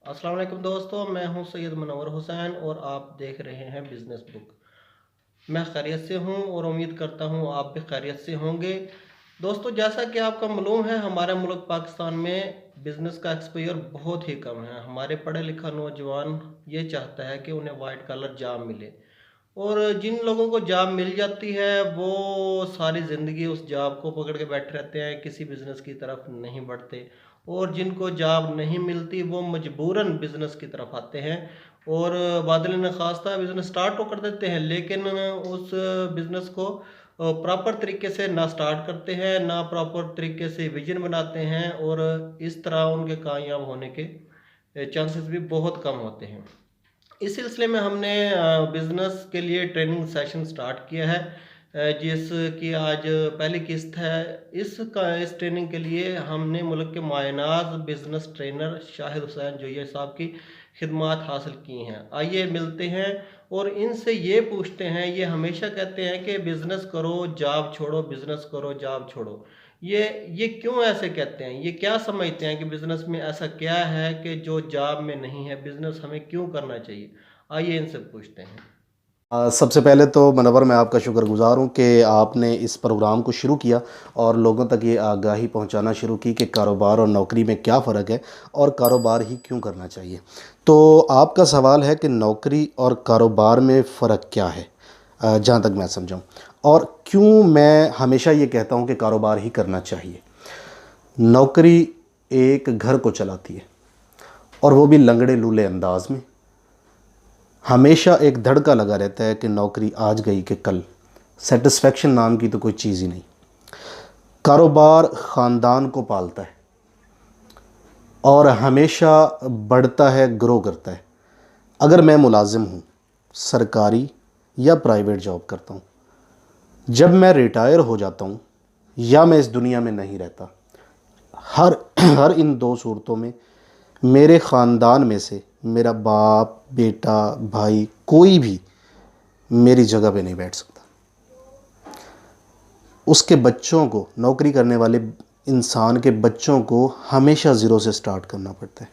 अस्सलाम वालेकुम दोस्तों, मैं हूं सैयद मुनव्वर हुसैन और आप देख रहे हैं बिज़नेस बुक। मैं खैरियत से हूं और उम्मीद करता हूं आप भी खैरियत से होंगे। दोस्तों, जैसा कि आपको मालूम है, हमारे मुल्क पाकिस्तान में बिज़नेस का एक्सपोजर बहुत ही कम है। हमारे पढ़े लिखा नौजवान ये चाहता है कि उन्हें वाइट कॉलर जॉब मिले, और जिन लोगों को जॉब मिल जाती है वो सारी ज़िंदगी उस जॉब को पकड़ के बैठे रहते हैं, किसी बिज़नेस की तरफ नहीं बढ़ते। और जिनको जॉब नहीं मिलती वो मजबूरन बिज़नेस की तरफ आते हैं और बादल न खास्ता बिज़नेस स्टार्ट तो कर देते हैं, लेकिन उस बिज़नेस को प्रॉपर तरीके से ना स्टार्ट करते हैं, ना प्रॉपर तरीके से विजन बनाते हैं, और इस तरह उनके कामयाब होने के चांसेस भी बहुत कम होते हैं। इस सिलसिले में हमने बिज़नेस के लिए ट्रेनिंग सेशन स्टार्ट किया है, जिसकी आज पहली किस्त है। इस ट्रेनिंग के लिए हमने मुल्क के मायनाज बिज़नेस ट्रेनर शाहिद हुसैन जोया साहब की खिदमात हासिल की हैं। आइए मिलते हैं और इनसे ये पूछते हैं। ये हमेशा कहते हैं कि बिज़नेस करो जॉब छोड़ो, बिज़नेस करो जॉब छोड़ो। ये क्यों ऐसे कहते हैं? ये क्या समझते हैं कि बिज़नेस में ऐसा क्या है कि जो जॉब में नहीं है? बिज़नेस हमें क्यों करना चाहिए? आइए इनसे पूछते हैं। सबसे पहले तो मनवर मैं आपका शुक्रगुज़ार हूँ कि आपने इस प्रोग्राम को शुरू किया और लोगों तक ये आगाही पहुँचाना शुरू की कि कारोबार और नौकरी में क्या फ़र्क है और कारोबार ही क्यों करना चाहिए। तो आपका सवाल है कि नौकरी और कारोबार में फ़र्क क्या है, जहाँ तक मैं समझाऊँ, और क्यों मैं हमेशा ये कहता हूँ कि कारोबार ही करना चाहिए। नौकरी एक घर को चलाती है, और वो भी लंगड़े लूले अंदाज में। हमेशा एक धड़का लगा रहता है कि नौकरी आज गई कि कल, सेटिस्फेक्शन नाम की तो कोई चीज़ ही नहीं। कारोबार ख़ानदान को पालता है और हमेशा बढ़ता है, ग्रो करता है। अगर मैं मुलाजिम हूँ, सरकारी या प्राइवेट जॉब करता हूँ, जब मैं रिटायर हो जाता हूँ या मैं इस दुनिया में नहीं रहता, हर हर इन दो सूरतों में मेरे ख़ानदान में से मेरा बाप, बेटा, भाई, कोई भी मेरी जगह पे नहीं बैठ सकता। उसके बच्चों को, नौकरी करने वाले इंसान के बच्चों को हमेशा ज़ीरो से स्टार्ट करना पड़ता है।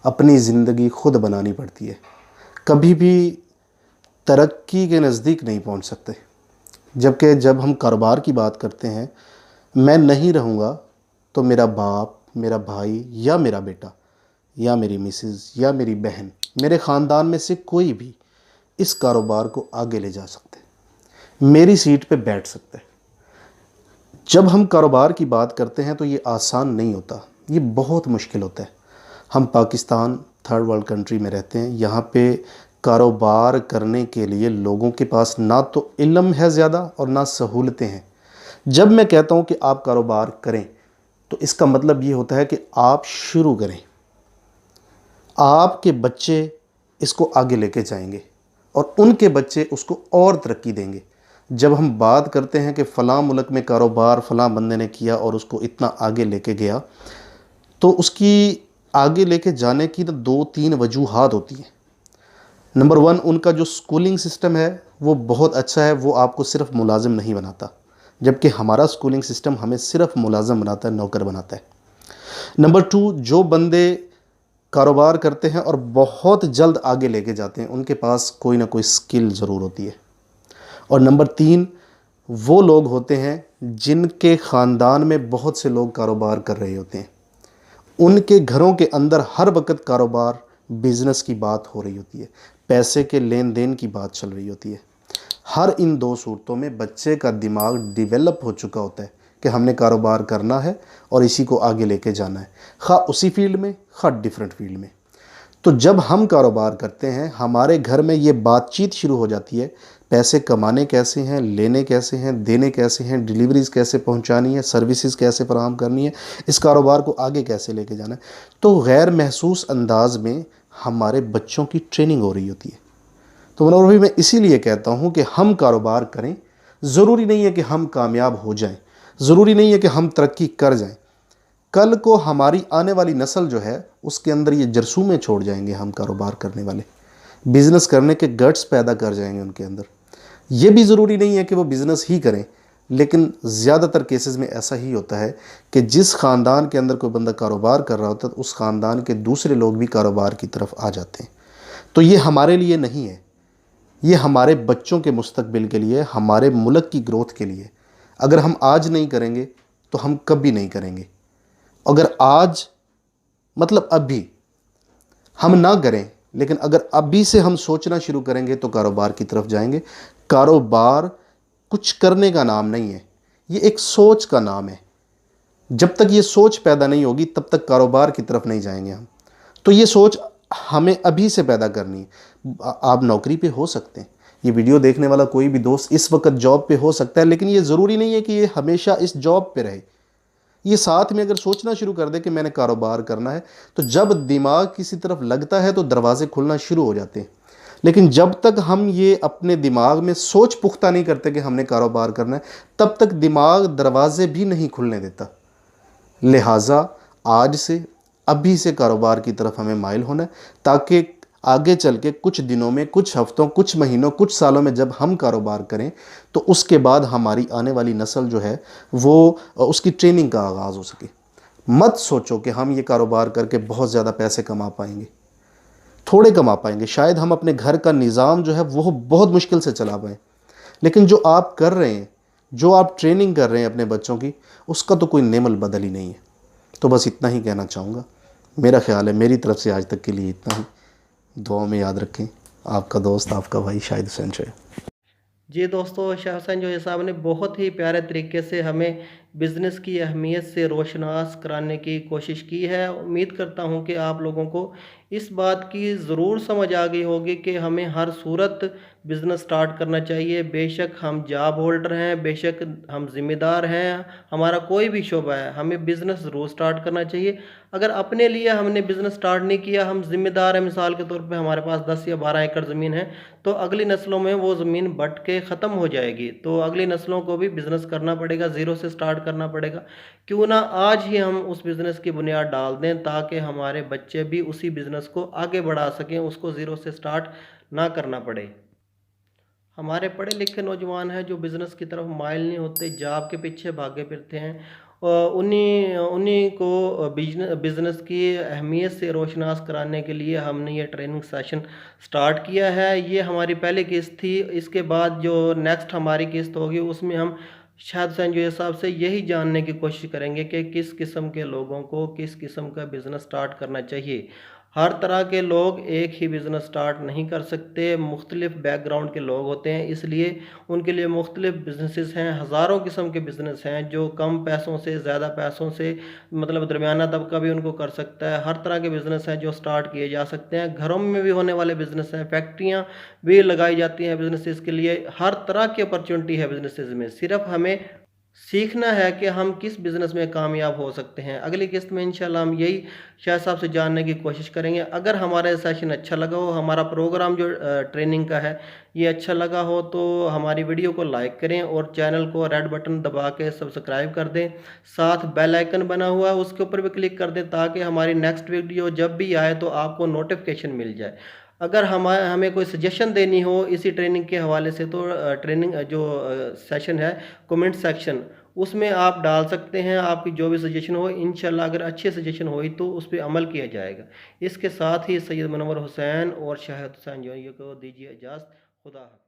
अपनी ज़िंदगी खुद बनानी पड़ती है। कभी भी तरक्की के नज़दीक नहीं पहुंच सकते। जबकि जब हम कारोबार की बात करते हैं, मैं नहीं रहूँगा तो मेरा बाप, मेरा भाई या मेरा बेटा या मेरी मिसेस या मेरी बहन, मेरे ख़ानदान में से कोई भी इस कारोबार को आगे ले जा सकते हैं, मेरी सीट पे बैठ सकते हैं। जब हम कारोबार की बात करते हैं तो ये आसान नहीं होता, ये बहुत मुश्किल होता है। हम पाकिस्तान थर्ड वर्ल्ड कंट्री में रहते हैं। यहाँ पे कारोबार करने के लिए लोगों के पास ना तो इल्म है ज़्यादा और ना सहूलतें हैं। जब मैं कहता हूँ कि आप कारोबार करें तो इसका मतलब ये होता है कि आप शुरू करें, आपके बच्चे इसको आगे लेके जाएंगे और उनके बच्चे उसको और तरक्की देंगे। जब हम बात करते हैं कि फ़लाँ मुल्क में कारोबार फ़लाँ बंदे ने किया और उसको इतना आगे लेके गया, तो उसकी आगे लेके जाने की तो दो तीन वजूहात होती हैं। नंबर वन, उनका जो स्कूलिंग सिस्टम है वो बहुत अच्छा है, वो आपको सिर्फ मुलाजिम नहीं बनाता, जबकि हमारा स्कूलिंग सिस्टम हमें सिर्फ मुलाजिम बनाता है, नौकर बनाता है। नंबर टू, जो बंदे कारोबार करते हैं और बहुत जल्द आगे लेके जाते हैं, उनके पास कोई ना कोई स्किल ज़रूर होती है। और नंबर तीन, वो लोग होते हैं जिनके ख़ानदान में बहुत से लोग कारोबार कर रहे होते हैं। उनके घरों के अंदर हर वक्त कारोबार, बिज़नेस की बात हो रही होती है, पैसे के लेन देन की बात चल रही होती है। हर इन दो सूरतों में बच्चे का दिमाग डेवलप हो चुका होता है कि हमने कारोबार करना है और इसी को आगे लेके जाना है, खा उसी फील्ड में, खा डिफरेंट फील्ड में। तो जब हम कारोबार करते हैं, हमारे घर में ये बातचीत शुरू हो जाती है, पैसे कमाने कैसे हैं, लेने कैसे हैं, देने कैसे हैं, डिलीवरीज़ कैसे पहुंचानी है, सर्विसेज कैसे फराहम करनी है, इस कारोबार को आगे कैसे लेके जाना है। तो गैर महसूस अंदाज में हमारे बच्चों की ट्रेनिंग हो रही होती है। तो मनोहर भाई, मैं इसीलिए कहता हूँ कि हम कारोबार करें। ज़रूरी नहीं है कि हम कामयाब हो जाएं, ज़रूरी नहीं है कि हम तरक्की कर जाएं। कल को हमारी आने वाली नस्ल जो है उसके अंदर ये जरसूमें छोड़ जाएंगे। हम कारोबार करने वाले बिज़नेस करने के गट्स पैदा कर जाएंगे उनके अंदर। ये भी ज़रूरी नहीं है कि वो बिज़नेस ही करें, लेकिन ज़्यादातर केसेस में ऐसा ही होता है कि जिस ख़ानदान के अंदर कोई बंदा कारोबार कर रहा होता है तो उस ख़ानदान के दूसरे लोग भी कारोबार की तरफ आ जाते हैं। तो ये हमारे लिए नहीं है, ये हमारे बच्चों के मुस्तकबिल के लिए, हमारे मुल्क की ग्रोथ के लिए। अगर हम आज नहीं करेंगे तो हम कभी नहीं करेंगे। अगर आज मतलब अभी हम ना करें, लेकिन अगर अभी से हम सोचना शुरू करेंगे तो कारोबार की तरफ जाएंगे। कारोबार कुछ करने का नाम नहीं है, ये एक सोच का नाम है। जब तक ये सोच पैदा नहीं होगी तब तक कारोबार की तरफ नहीं जाएंगे हम। तो ये सोच हमें अभी से पैदा करनी है। आप नौकरी पे हो सकते हैं, ये वीडियो देखने वाला कोई भी दोस्त इस वक्त जॉब पे हो सकता है, लेकिन ये ज़रूरी नहीं है कि ये हमेशा इस जॉब पे रहे। ये साथ में अगर सोचना शुरू कर दे कि मैंने कारोबार करना है, तो जब दिमाग किसी तरफ लगता है तो दरवाजे खुलना शुरू हो जाते हैं। लेकिन जब तक हम ये अपने दिमाग में सोच पुख्ता नहीं करते कि हमने कारोबार करना है, तब तक दिमाग दरवाजे भी नहीं खुलने देता। लिहाजा आज से, अभी से कारोबार की तरफ हमें माइल होना है, ताकि आगे चल के कुछ दिनों में, कुछ हफ्तों, कुछ महीनों, कुछ सालों में जब हम कारोबार करें तो उसके बाद हमारी आने वाली नस्ल जो है वो उसकी ट्रेनिंग का आगाज़ हो सके। मत सोचो कि हम ये कारोबार करके बहुत ज़्यादा पैसे कमा पाएंगे। थोड़े कमा पाएंगे, शायद हम अपने घर का निज़ाम जो है वो बहुत मुश्किल से चला पाएँ, लेकिन जो आप कर रहे हैं, जो आप ट्रेनिंग कर रहे हैं अपने बच्चों की, उसका तो कोई नेमल बदल ही नहीं है। तो बस इतना ही कहना चाहूँगा। मेरा ख्याल है मेरी तरफ से आज तक के लिए इतना ही। दुआ में याद रखें। आपका दोस्त, आपका भाई शाहिद हुसैन शोएब। जी दोस्तों, शाह हुसैन जो साहब ने बहुत ही प्यारे तरीके से हमें बिज़नेस की अहमियत से रोशनास कराने की कोशिश की है। उम्मीद करता हूं कि आप लोगों को इस बात की ज़रूर समझ आ गई होगी कि हमें हर सूरत बिज़नेस स्टार्ट करना चाहिए। बेशक हम जॉब होल्डर हैं, बेशक हम ज़िम्मेदार हैं, हमारा कोई भी शोबा है, हमें बिज़नेस ज़रूर स्टार्ट करना चाहिए। अगर अपने लिए हमने बिज़नेस स्टार्ट नहीं किया, हम ज़िम्मेदार हैं, मिसाल के तौर पे हमारे पास 10 या 12 एकड़ ज़मीन है, तो अगली नस्लों में वो ज़मीन बट के ख़त्म हो जाएगी। तो अगली नस्लों को भी बिज़नेस करना पड़ेगा, ज़ीरो से स्टार्ट करना पड़ेगा। क्यों ना आज ही हम उस बिज़नेस की बुनियाद डाल दें, ताकि हमारे बच्चे भी उसी बिज़नेस को आगे बढ़ा सकें, उसको ज़ीरो से स्टार्ट ना करना पड़े। हमारे पढ़े लिखे नौजवान हैं जो बिज़नेस की तरफ माइल नहीं होते, जॉब के पीछे भागे फिरते हैं। उन्हीं उन्हीं को बिज़नेस की अहमियत से रोशनास कराने के लिए हमने ये ट्रेनिंग सेशन स्टार्ट किया है। ये हमारी पहली किस्त थी। इसके बाद जो नेक्स्ट हमारी किस्त होगी उसमें हम शाहिद हुसैन जो साहब से यही जानने की कोशिश करेंगे कि किस किस्म के लोगों को किस किस्म का बिज़नेस स्टार्ट करना चाहिए। हर तरह के लोग एक ही बिज़नेस स्टार्ट नहीं कर सकते, मुख्तलिफ़ बैकग्राउंड के लोग होते हैं, इसलिए उनके लिए मुख्तलिफ़ बिज़नेसेस हैं। हज़ारों किस्म के बिज़नेस हैं जो कम पैसों से, ज़्यादा पैसों से, मतलब दरमियाना तबका भी उनको कर सकता है। हर तरह के बिज़नेस हैं जो स्टार्ट किए जा सकते हैं। घरों में भी होने वाले बिज़नेस हैं, फैक्ट्रियाँ भी लगाई जाती हैं बिज़नेसेस के लिए। हर तरह की अपॉर्चुनिटी है बिज़नेसेस में, सिर्फ हमें सीखना है कि हम किस बिज़नेस में कामयाब हो सकते हैं। अगली किस्त में इंशाल्लाह हम यही शाह साहब से जानने की कोशिश करेंगे। अगर हमारा सेशन अच्छा लगा हो, हमारा प्रोग्राम जो ट्रेनिंग का है ये अच्छा लगा हो, तो हमारी वीडियो को लाइक करें और चैनल को रेड बटन दबा के सब्सक्राइब कर दें। साथ बेल आइकन बना हुआ है उसके ऊपर भी क्लिक कर दें, ताकि हमारी नेक्स्ट वीडियो जब भी आए तो आपको नोटिफिकेशन मिल जाए। अगर हमें कोई सजेशन देनी हो इसी ट्रेनिंग के हवाले से, तो ट्रेनिंग जो सेशन है, कमेंट सेक्शन, उसमें आप डाल सकते हैं। आपकी जो भी सजेशन हो, इंशाल्लाह अगर अच्छी सजेशन हुई तो उस पर अमल किया जाएगा। इसके साथ ही सैयद मुनव्वर हुसैन और शाहिद हुसैन जो को दीजिए इजाज़त। खुदा हाफ़िज़।